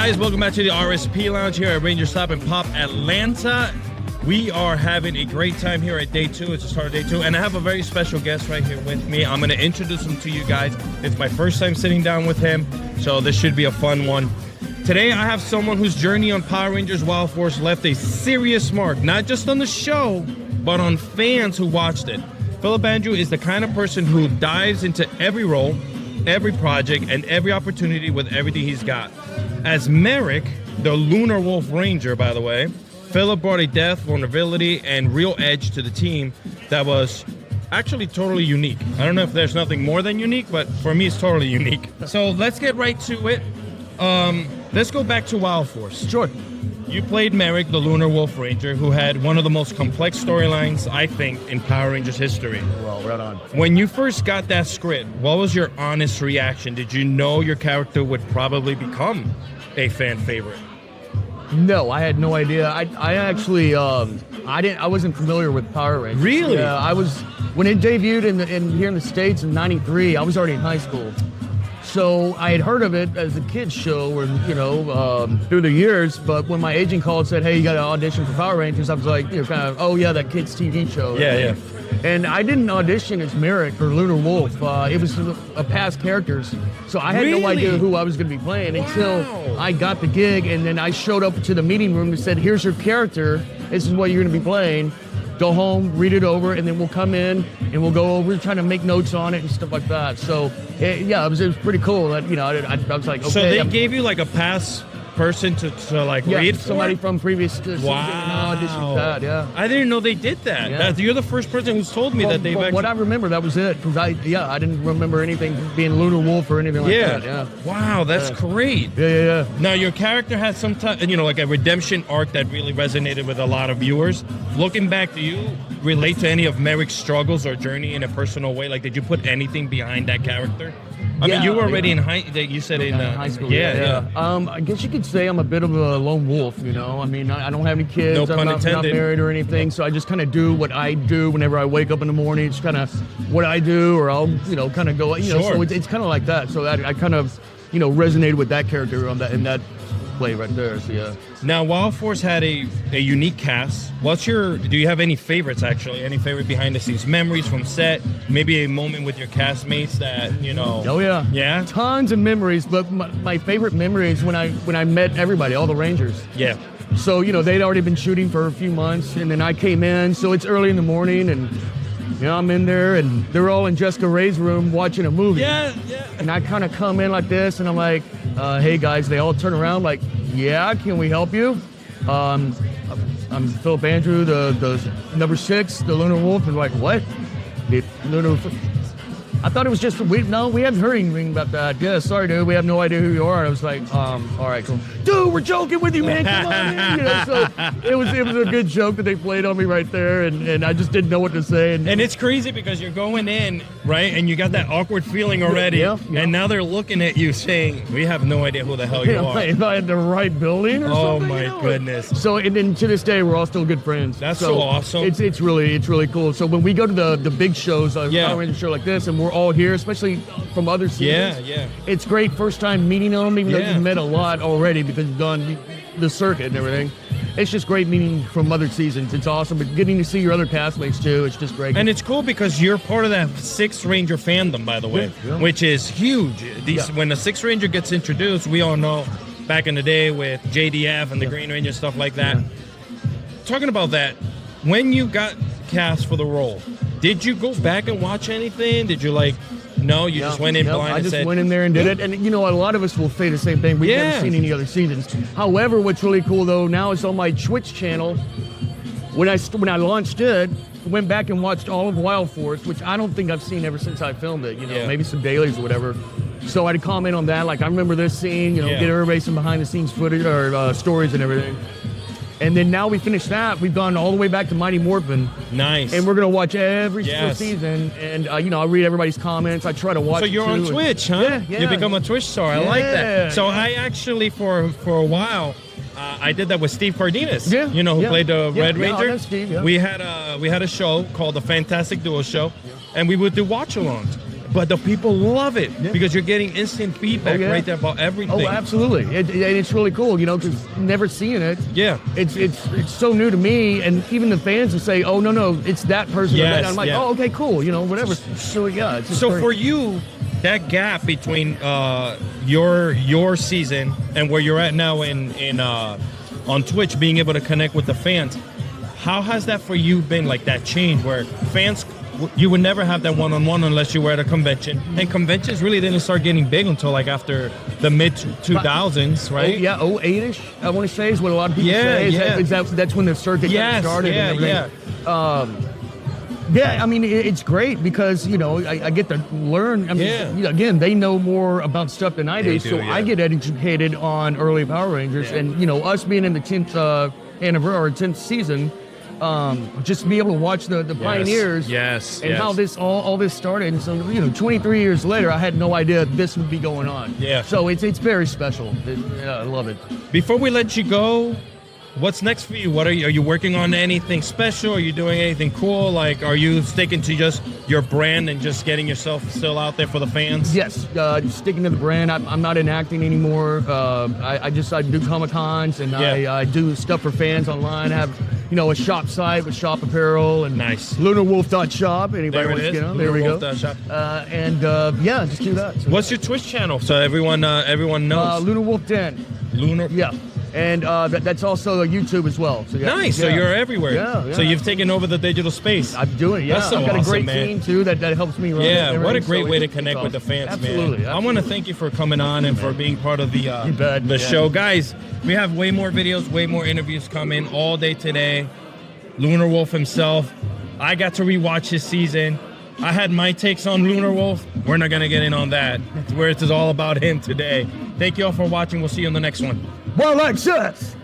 guys, welcome back to the RSP Lounge here at RangerStop and Pop Atlanta. We are having a great time here at day 2. It's the start of day 2, and I have a very special guest right here with me. I'm going to introduce him to you guys. It's my first time sitting down with him, so this should be a fun one. Today, I have someone whose journey on Power Rangers Wild Force left a serious mark, not just on the show, but on fans who watched it. Philip Andrew is the kind of person who dives into every role, every project, and every opportunity with everything he's got. As Merrick, the Lunar Wolf Ranger, by the way, Philip brought a depth, vulnerability, and real edge to the team that was actually totally unique. I don't know if there's nothing more than unique, but for me, it's totally unique. So let's get right to it. Let's go back to Wild Force. Sure. You played Merrick, the Lunar Wolf Ranger, who had one of the most complex storylines, I think, in Power Rangers history. Well, right on. When you first got that script, what was your honest reaction? Did you know your character would probably become a fan favorite? No, I had no idea. I actually, I wasn't familiar with Power Rangers. Really? Yeah, I was, when it debuted here in the States in '93, I was already in high school. So I had heard of it as a kid's show, or through the years. But when my agent called and said, "Hey, you got to audition for Power Rangers," I was like, kind of, oh yeah, that kid's TV show. Yeah. And I didn't audition as Merrick or Lunar Wolf. It was a past characters, so I had no idea who I was going to be playing until I got the gig. And then I showed up to the meeting room and said, "Here's your character. This is what you're going to be playing. Go home, read it over, and then we'll come in and we'll go over, trying to make notes on it and stuff like that." So, it was pretty cool. That I was like, okay. So they gave you like a pass person to read for? Somebody from previous season. Wow. Auditioned that, yeah. I didn't know they did that. Yeah. You're the first person who's told me that they've actually... What I remember, that was it. Because I didn't remember anything being Lunar Wolf or anything like that. Yeah. Wow, that's great. Yeah. Now, your character has some type, like a redemption arc that really resonated with a lot of viewers. Looking back, do you relate to any of Merrick's struggles or journey in a personal way? Like, did you put anything behind that character? I mean, you were already in high. You said in high school. Yeah. I guess you could say I'm a bit of a lone wolf. I mean, I don't have any kids. No pun intended. I'm not married or anything, so I just kind of do what I do whenever I wake up in the morning. It's kind of what I do, or I'll kind of go. Sure. So it's kind of like that. So I kind of resonated with that character in that play right there. So yeah. Now, Wild Force had a unique cast. Do you have any favorites, actually? Any favorite behind-the-scenes memories from set? Maybe a moment with your castmates that, Oh, yeah. Yeah? Tons of memories, but my favorite memory is when I met everybody, all the Rangers. Yeah. So, they'd already been shooting for a few months, and then I came in, so it's early in the morning, and, I'm in there, and they're all in Jessica Rae's room watching a movie. Yeah. And I kind of come in like this, and I'm like, hey, guys. They all turn around like, yeah, can we help you? I'm Philip Andrew, the number 6, the Lunar Wolf. And like, what? The Lunar Wolf? I thought it was just, we haven't heard anything about that. Yeah, sorry, dude, we have no idea who you are. And I was like, all right, cool. Dude, we're joking with you, man, come on, man. So it was a good joke that they played on me right there, and I just didn't know what to say. And it's crazy because you're going in, right, and you got that awkward feeling already, yeah. And now they're looking at you saying, we have no idea who the hell you are. If I had the right building or something. Oh, my goodness. So, and then to this day, we're all still good friends. That's so awesome. It's really cool. So when we go to the big shows, Power Ranger show like this, and we're all here, especially from other seasons. Yeah. It's great first time meeting them, even though you've met a lot already because you've done the circuit and everything. It's just great meeting from other seasons. It's awesome. But getting to see your other castmates too, it's just great. And it's cool because you're part of that 6th Ranger fandom, by the way, which is huge. When the 6th Ranger gets introduced, we all know back in the day with JDF and the Green Ranger, stuff like that. Yeah. Talking about that, when you got cast for the role, did you go back and watch anything? Did you you just went in blind and said... I just went in there and did it. And, a lot of us will say the same thing. We've never seen any other seasons. However, what's really cool, though, now is on my Twitch channel. When I launched it, went back and watched all of Wild Force, which I don't think I've seen ever since I filmed it. Maybe some dailies or whatever. So I'd comment on that. Like, I remember this scene, get everybody some behind-the-scenes footage or stories and everything. And then now we finished that. We've gone all the way back to Mighty Morphin. Nice. And we're going to watch every season. And, I read everybody's comments. I try to watch. So you're on Twitch, huh? Yeah. You become a Twitch star. I like that. So I actually, for a while, I did that with Steve Cardenas. Who played the Red Ranger. That's Steve, We had a show called the Fantastic Duo Show, and we would do watch-alongs. but the people love it because you're getting instant feedback right there about everything. Oh, absolutely. And it's really cool, you know, because never seeing it. Yeah. It's so new to me, and even the fans will say, "Oh, no, it's that person." Yes, I'm like, "Oh, okay, cool," you know, whatever. So yeah. It's just so great. for you, that gap between your season and where you're at now in on Twitch, being able to connect with the fans, how has that for you been, like that change where fans, you would never have that one-on-one unless you were at a convention, and conventions really didn't start getting big until like after the mid 2000s, right? Oh, yeah, 08-ish, I want to say, is what a lot of people say. That's when the circuit got started and everything. Yeah, I mean, it's great because, you know, I get to learn. I mean, you know, again, they know more about stuff than I do, so I get educated on early Power Rangers. And, you know, us being in the 10th anniversary or 10th season, just to be able to watch the pioneers and how this all this started. And so, you know, 23 years later, I had no idea this would be going on. Yeah. So it's very special. I love it. Before we let you go, what's next for you? Are you working on anything special? Are you doing anything cool? Like, are you sticking to just your brand and just getting yourself still out there for the fans? Yes, sticking to the brand. I'm not in acting anymore. I do Comic-Cons and I do stuff for fans online. I have, you know, a shop site with shop apparel and LunarWolf.shop. Anybody wants to get on? There we go. Yeah, just do that. So what's your Twitch channel so everyone knows? Lunar Wolf Den. Yeah. And that's also a YouTube as well. So, nice. So you're everywhere. Yeah. So you've taken over the digital space. I'm doing it. Yeah. That's so I've got awesome, a great team too that helps me run. Yeah. What a great way to connect with the fans, absolutely, man. I want to thank you for coming on and for being part of the show, guys. We have way more videos, way more interviews coming all day today. Lunar Wolf himself. I got to rewatch his season. I had my takes on Lunar Wolf. We're not going to get in on that. It's where it's all about him today. Thank you all for watching. We'll see you on the next one. Well, Alexis.